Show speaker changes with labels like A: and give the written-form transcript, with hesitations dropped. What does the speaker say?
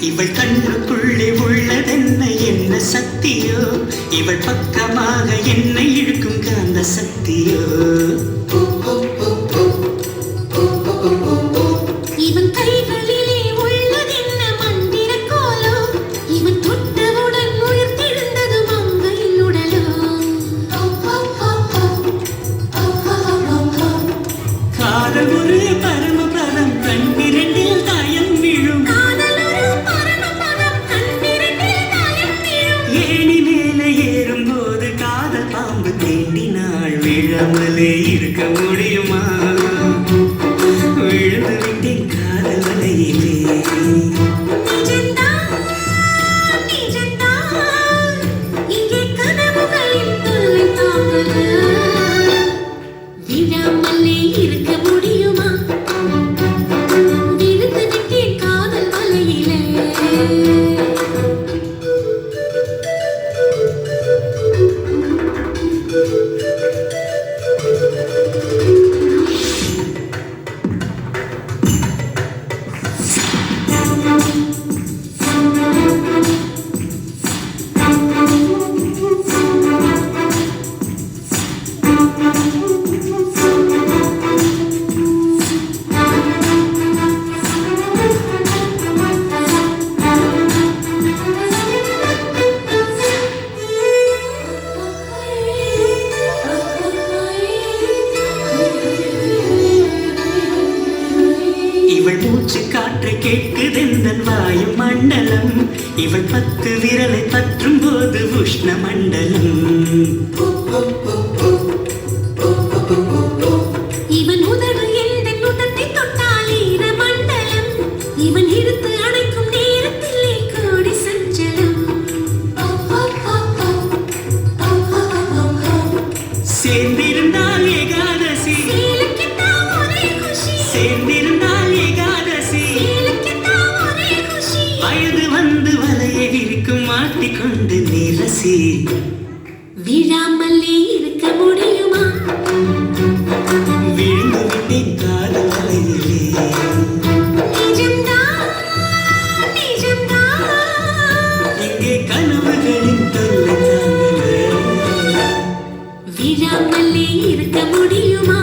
A: இவள் கண்ணுக்குள்ளே உள்ளதென்ன என்ன சக்தியோ, இவள் பக்கமாக என்னை இழுக்கும் காந்த சக்தியோ.
B: இவன் கைகளிலே உள்ளதென்ன மந்திர கோலோ, இவன் தொட்டவுடன் உயிர்த்தெழுந்தது மங்கையின் உடலோ.
A: காதல் ஒரு பரமபதம் கண்ணிரண்டில் தாயம் விழும், ஏணி மேலே ஏறும்போது காதல் பாம்பு தேண்டினாள். விழாமலே இருக்க முடியுமா, விழுந்து விட்டேன் காதல் வலையிலே.
B: இங்கே கனவுகளின் தொல்லை தாங்கல, விழாமலே இருக்க முடியுமா, விழுந்து விட்டேன் காதல் வலையிலே.
A: இவள் மூச்சு காற்றை கேட்குதெந்தன் வாயு மண்டலம், இவள் 10 விரலை பற்றும் போது உஷ்ண மண்டலம்.
B: இவன் உதடு எந்த நுதத்தை தொட்டால் ஈர மண்டலம், இவன் இழுத்து அணைக்கும் நேரத்திலே கோடி சஞ்சலம்.
A: சேர்ந்திருந்தால் ஏகாதசி, சேர்ந்திருந்தால் ஏகாதசி, வயது வந்து வலையை விரிக்கும் மாட்டிக்கொண்டு நிரசி.
B: விழாமலே இருக்க முடியுமா,
A: விழுந்து விட்டேன் காதல் வலையிலே. இங்கே கனவுகளின் தொல்லை தாங்கல,
B: விழாமலே இருக்க முடியுமா.